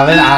Hey!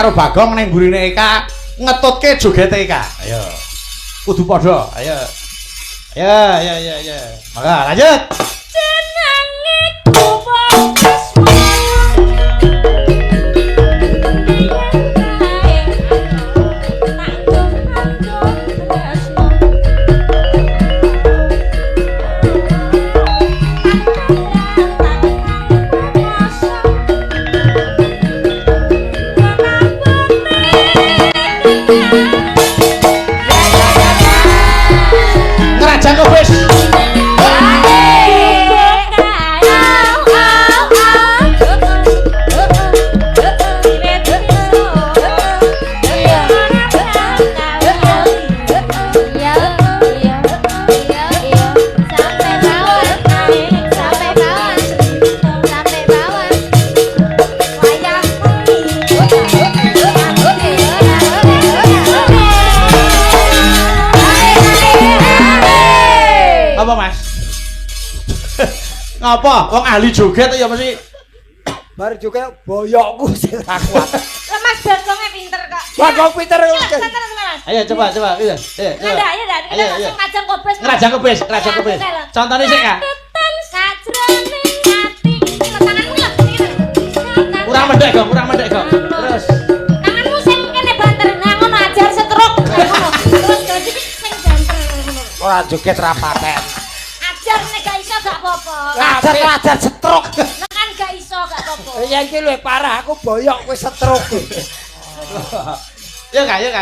karo Bagong ning mburine Eka ngetutke jogete Eka. Ayo. Kudu padha. Ayo. Ya. Maka lanjut. Jenenge kuwes Ngerajang wis. Apa Mas? Ngapa? Wong ahli joget ya mesti bar juga boyokku sing ra kuat. Lah Mas Bagongnya pinter kok. Bagong pinter. Ayo coba. Iya. Ayo. Ngajang kobes. Ngerajang kebes. Contohnya sik Kak. Tetan sajroning ati. Tanganmu lah. Kurang mendek kok. Terus. Tanganmu sing kene banter. Nah ngono ajar setruk. Ngono. Terus dadi sing banter ngono. Ora joget ra paten. Ajar nek gak iso gak apa-apa. Ajar setruk. Nek kan gak iso gak apa-apa. Ya iki luwih parah, aku boyok kowe setruk. Ya Kak. Ya.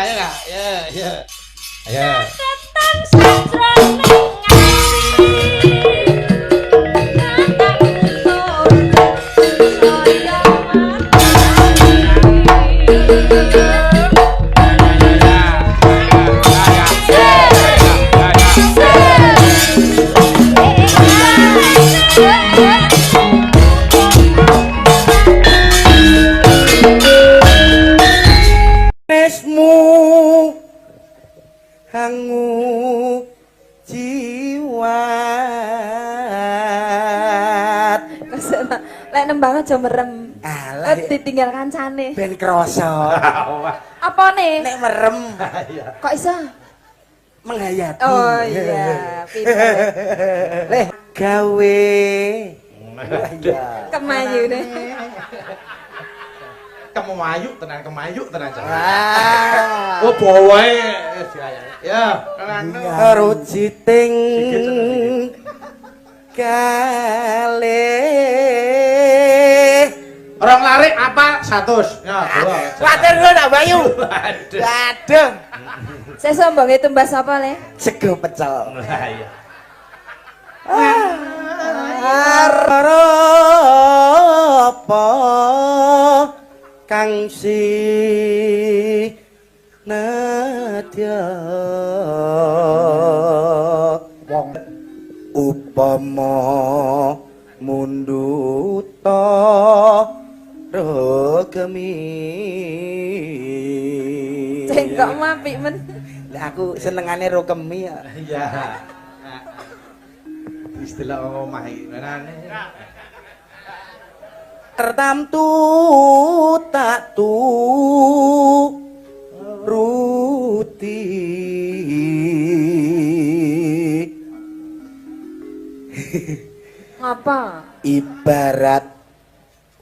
Ayo. Tetan sajroning Nesmu hangu jiwat. Lek nembang aja merem. Alah Ditinggal kancane. ben krasa. Apane? Nek merem Kok iso? menghayati. Oh iya, pinter. Leh gawe. Iya. Kemayu deh. Kemayu tenan Cak. Ah. Oh bawae. Ya, Karo jiting kalih. orang larik apa 100. Ya, 2. Kuatir ngono nak Bayu. Waduh. Saya sombong itu mbak sapa le? Sego pecel. Lah iya. Apa kang si nadya wong upama munduta regemi. Cengkok mapik men. Lah aku senengane rokemi ya. Iya. Istilah omah iki menane. Tertamtu tak tu ruti Ngapa? ibarat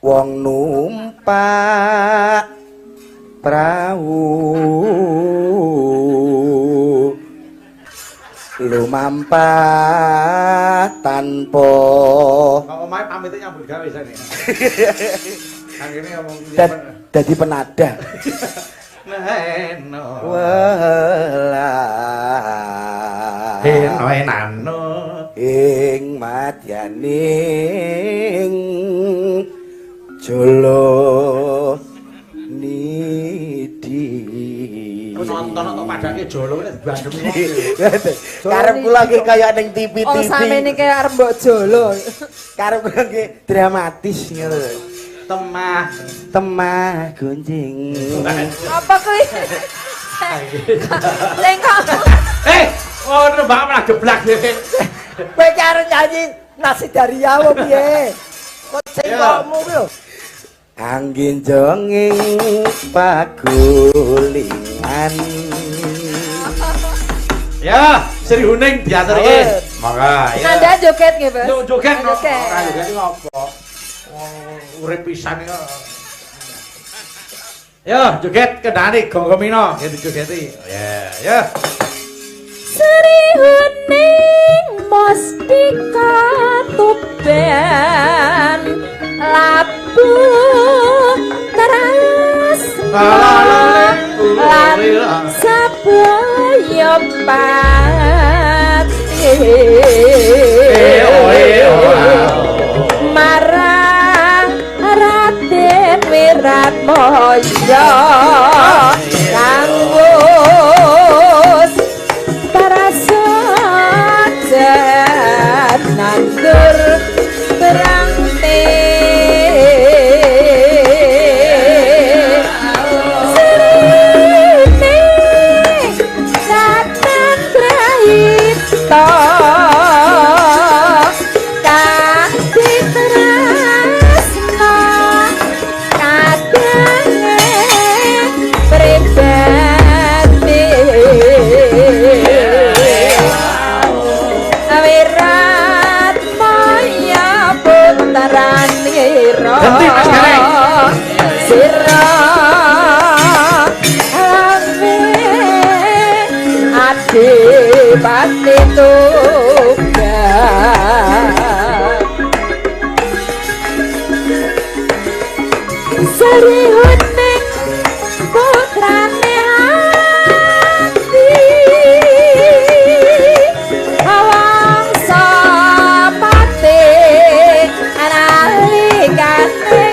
wong numpak perahu lumampah tanpa Kok omahe pamit nyambut gawe jane. Anggene ngomong dadi penada. Neno. Welah Enano. ing madyaning jolo nidi. Nonton kok padake jolo nek bandem. Karepku lagi kaya ning TV-TV. Oh samene kaya arep mbok jolo. Karepku lagi dramatis ngono. Temah gunjing. Apa kuwi? Cengkok. Ngono Mbak malah geblak dhewe. Kowe karo nyanyi nasi dari apa piye? Kok cengkokmu ku lho. angin jenging pagulingan. Ya, Sri Huning diaturke. Mangga ya. Anda joget nggih, Bos? Joget no. Joget. Ora joget iki ngopo? Wong urip pisan iki. Ya, joget kendhane gonggomino, gitu jogeti. Ya. Sri Huning Mustika Tuban labu teras lan sabaya pati marang Raden Wiratmaya kanggo nandur berangte serine datang traito kasih tresno kadange pribadi Ganti Mas Gareng. Sira ame adipati tugas Sri Huning putrane ati awang sapate analikane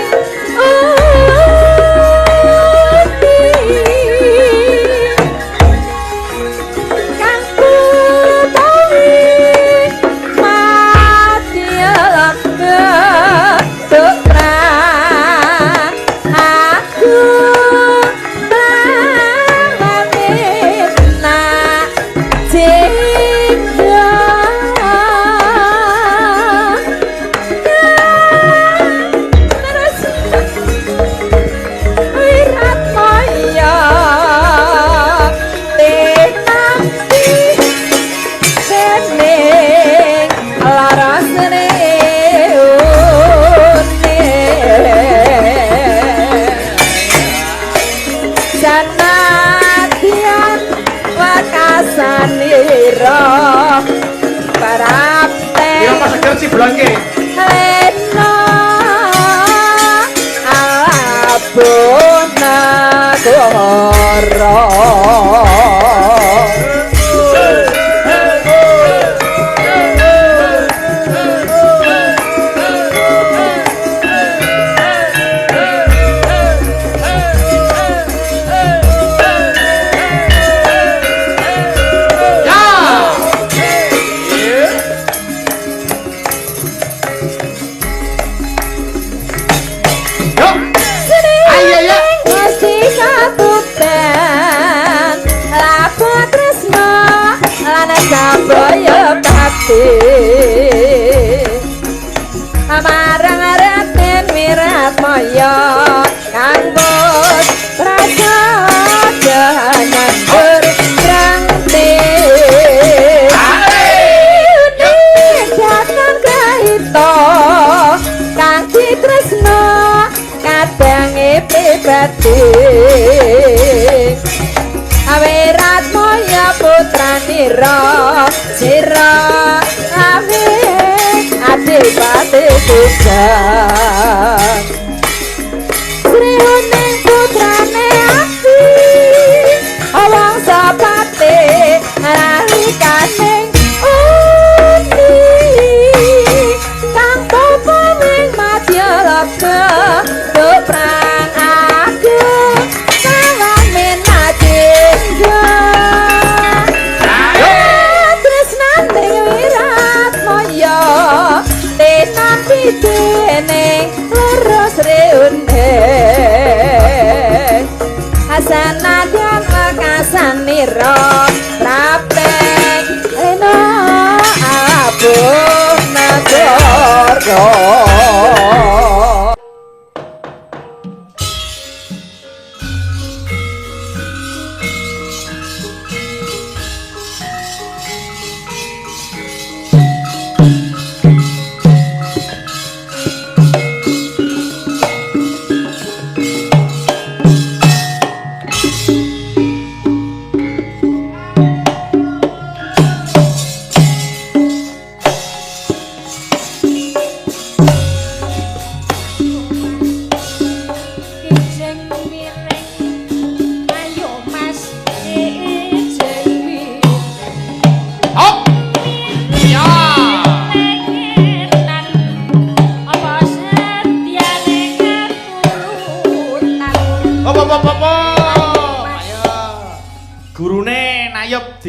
kang putawi mati sanadyan wakasanira parapte Ya pas seger ciblonke. lena abona goro Sabaya pati amarang Raden Wiratmaya kanggo prajajanan berangti jatan kaito kang tresno kadange pribadi Wiratmaya putranira sira ame adipati tugas Sri Huning putrane ati awang sapate nalikane undi kang topo ing madya leksa perang agung salam menati Tresnane Wiratmaya tenang pidene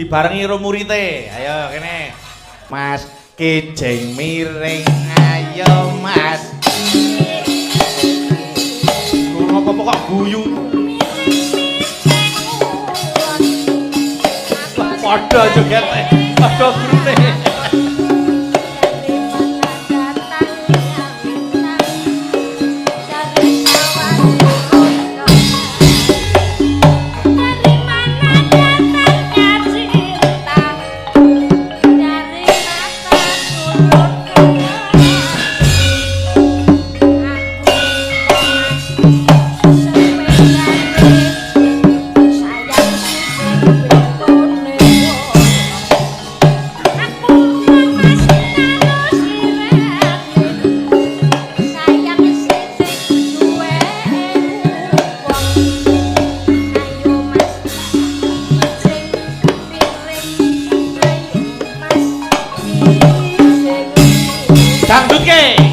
dibarengi karo murite. Ayo kene. Mas kijing miring ayo Mas. Ngono apa kok guyu? Padha joget. Padha gurune. Dangdut ke.